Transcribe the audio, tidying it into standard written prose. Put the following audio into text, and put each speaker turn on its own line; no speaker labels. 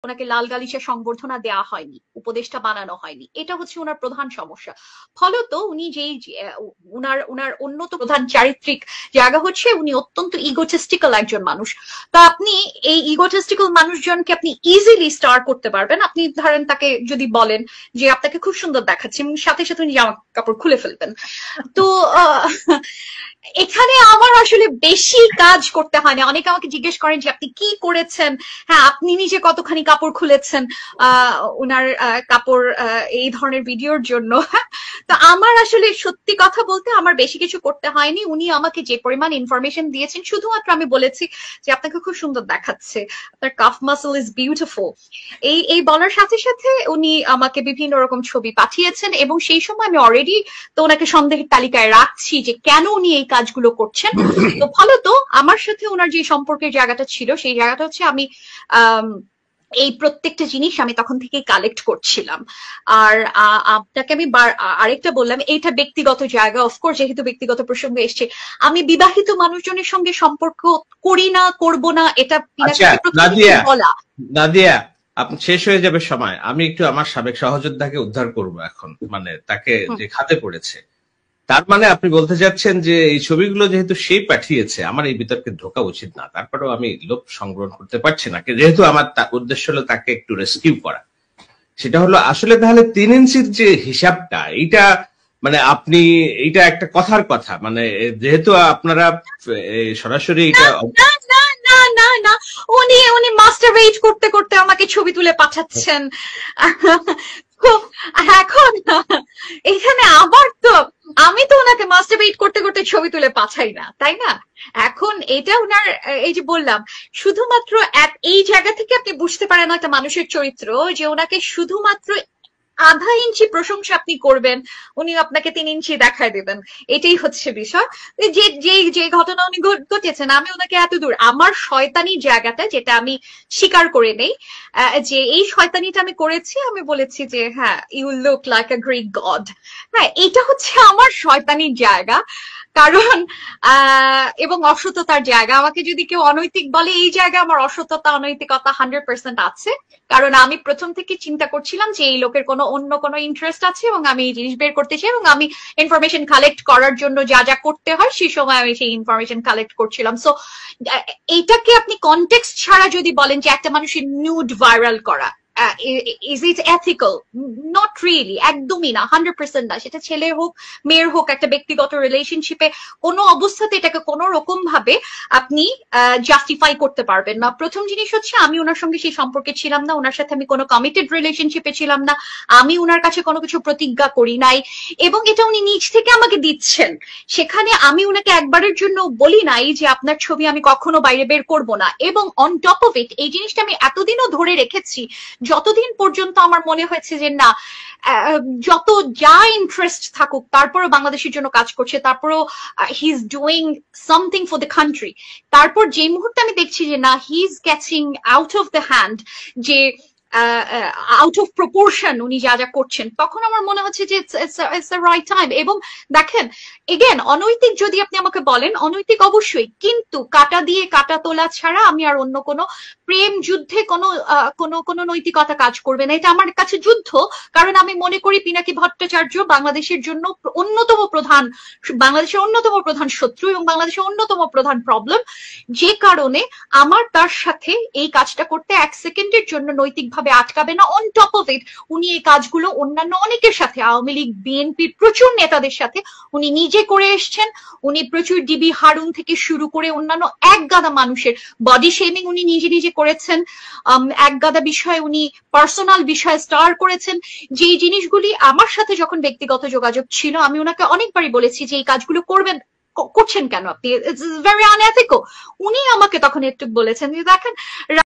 ওনাকে লাল গালিচা সংবর্ধনা দেওয়া হয়নি, উপদেষ্টা বানানো হয়নি, এটা হচ্ছে ওনার প্রধান সমস্যা। ফলত উনি যেই উনার উনার অন্যতম প্রধান চারিত্রিক জায়গা হচ্ছে উনি অত্যন্ত ইগোটিস্টিক্যাল একজন মানুষ। তো আপনি এই ইগোটিস্টিক্যাল মানুষজনকে আপনি ইজিলি স্টার করতে পারবেন। আপনি ধরেন তাকে যদি বলেন যে আপনাকে খুব সুন্দর দেখাচ্ছে, সাথে সাথে উনি জামা কাপড় খুলে ফেলবেন। তো এখানে আমার আসলে বেশি কাজ করতে হয় না। অনেকে আমাকে জিজ্ঞেস করেন যে আপনি কি করেছেন, হ্যাঁ আপনি নিজে কতখানি কাপড় খুলেছেন উনার কাপড় এই ধরনের ভিডিওর জন্য। তো আমার আসলে সত্যি কথা বলতে আমার বেশি কিছু করতে হয়নি। উনি আমাকে যে পরিমাণ ইনফরমেশন দিয়েছেন, শুধুমাত্র আমি বলেছি যে আপনাকে খুব সুন্দর দেখাচ্ছে, আপনার কাফ মাসল ইজ বিউটিফুল, এই বলার সাথে সাথে উনি আমাকে বিভিন্ন রকম ছবি পাঠিয়েছেন, এবং সেই সময় আমি অলরেডি তো ওনাকে সন্দেহের তালিকায় রাখছি যে কেন উনি এই কাজগুলো করছেন। তো ফলত আমার সাথে ওনার যে সম্পর্কের জায়গাটা ছিল, সেই জায়গাটা হচ্ছে আমি এই প্রত্যেকটা জিনিস আমি তখন থেকে কালেক্ট করছিলাম। আর আপনাকে আমি আরেকটা বললাম, এইটা ব্যক্তিগত জায়গা, অফকোর্স যেহেতু ব্যক্তিগত প্রসঙ্গ এসছে, আমি বিবাহিত মানুষজনের সঙ্গে সম্পর্ক করি না, করব না, এটা বলা।
নাদিয়া, আপনি শেষ হয়ে যাবে সময়, আমি একটু আমার সাবেক সহযোদ্ধাকে উদ্ধার করব এখন, মানে তাকে যে খাতে পড়েছে। তার মানে আপনি বলতে চাচ্ছেন যে এই ছবিগুলো যেহেতু সে পাঠিয়েছে, আমার এই বিতর্কে ঢোকা উচিত না, তারপরেও আমি লোক সংগ্রহ করতে পারছি না, যেহেতু আমার উদ্দেশ্য হলো তাকে একটু রেস্কিউ করা। সেটা হলো আসলে তাহলে 3 ইঞ্চির যে হিসাবটা, এইটা মানে আপনি এইটা একটা কথার কথা, মানে যেহেতু আপনারা সরাসরি এটা
না, উনি মাস্টারবেট করতে করতে আমাকে ছবি তুলে পাঠাচ্ছেন। এখন এখানে আবার তো আমি তো ওনাকে মাস্টারবেট করতে করতে ছবি তুলে পাঠাই না, তাই না? এখন এটা উনার, এই যে বললাম, শুধুমাত্র এই জায়গা থেকে আপনি বুঝতে পারেন একটা মানুষের চরিত্র, যে ওনাকে শুধুমাত্র আধা ইঞ্চি প্রশংসা আপনি করবেন, উনি আপনাকে 3 ইঞ্চি দেখায় দেবেন, এটাই হচ্ছে বিষয়। যে ঘটনা উনি ঘটেছেন, আমি ওনাকে এত দূর আমার শয়তানি জায়গাটা যেটা আমি স্বীকার করে নেই, যে এই শয়তানিটা আমি করেছি, আমি বলেছি যে হ্যাঁ you look like a Greek god. হ্যাঁ, এটা হচ্ছে আমার শয়তানির জায়গা। কারণ এবং অসততার জায়গা, আমাকে যদি কেউ অনৈতিক বলে, এই জায়গায় আমার অসততা অনৈতিকতা 100% আছে। কারণ আমি প্রথম থেকে চিন্তা করছিলাম যে এই লোকের অন্য কোনো ইন্টারেস্ট আছে, এবং আমি এই জিনিস বের করতে চাই, এবং আমি ইনফরমেশন কালেক্ট করার জন্য যা যা করতে হয় সেই সময় আমি সেই ইনফরমেশন কালেক্ট করছিলাম। সো এইটাকে আপনি কনটেক্সট ছাড়া যদি বলেন যে একটা মানুষের নিউড ভাইরাল করা, is it ethical? Not really, একদমই না, 100% না। সেটা ছেলে হোক মেয়ের হোক, একটা ব্যক্তিগত রিলেশনশিপে কোনো অবস্থাতে এটাকে কোনো রকম ভাবে আপনি জাস্টিফাই করতে পারবেন না। প্রথম জিনিস হচ্ছে, আমি ওনার সঙ্গে সেই সম্পর্কে ছিলাম না, ওনার সাথে আমি কোনো কমিটেড রিলেশনশিপে ছিলাম না, আমি ওনার কাছে কোনো কিছু প্রতিজ্ঞা করি নাই, এবং এটা উনি নিজ থেকে আমাকে দিচ্ছেন। সেখানে আমি ওনাকে একবারের জন্য বলি নাই যে আপনার ছবি আমি কখনো বাইরে বের করব না। এবং অন টপ অফ ইট, এই জিনিসটা আমি এতদিনও ধরে রেখেছি, যতদিন পর্যন্ত আমার মনে হয়েছে যে না, যত যা ইন্টারেস্ট থাকুক, তারপরও বাংলাদেশের জন্য কাজ করছে, তারপরও he is doing something for the country. তারপর যে মুহূর্তে আমি দেখছি যে না, he is catching out of the hand, যে আউট অফ প্রপোর্শন উনি যা যা করছেন, তখন আমার মনে হচ্ছে যে ইটস দ্য রাইট টাইম। এবং দেখেন, এগেন, অনৈতিক যদি আপনি আমাকে বলেন, অনৈতিক অবশ্যই, কিন্তু কাটা দিয়ে কাটা তোলা ছাড়া আমি আর অন্য কোনো প্রেম যুদ্ধে কোনো নৈতিকতা কাজ করবে না। এটা আমার কাছে যুদ্ধ, কারণ আমি মনে করি পিনাকি ভট্টাচার্য বাংলাদেশের জন্য বাংলাদেশের অন্যতম প্রধান শত্রু, এবং বাংলাদেশের অন্যতম প্রধান প্রবলেম, যে কারণে আমার তার সাথে এই কাজটা করতে 1 সেকেন্ডের জন্য নৈতিকভাবে আটকাবে না। অন টপ অফ ইট, উনি এই কাজগুলো অন্যান্য অনেকের সাথে, আওয়ামী লীগ, বিএনপির প্রচুর নেতাদের সাথে উনি নিজে করে এসছেন। উনি প্রচুর ডিবি হারুন থেকে শুরু করে অন্যান্য এক গাদা মানুষের বডি শেমিং উনি নিজে করেছেন। এক গাদা বিষয়ে উনি পার্সোনাল বিষয়ে স্টার করেছেন, যে জিনিসগুলি আমার সাথে যখন ব্যক্তিগত যোগাযোগ ছিল, আমি ওনাকে অনেকবারই বলেছি যে এই কাজগুলো করছেন কেন আপনি, ইটস ভেরি আনএথিক্যাল। উনি আমাকে তখন একটু বলেছেন যে দেখেন,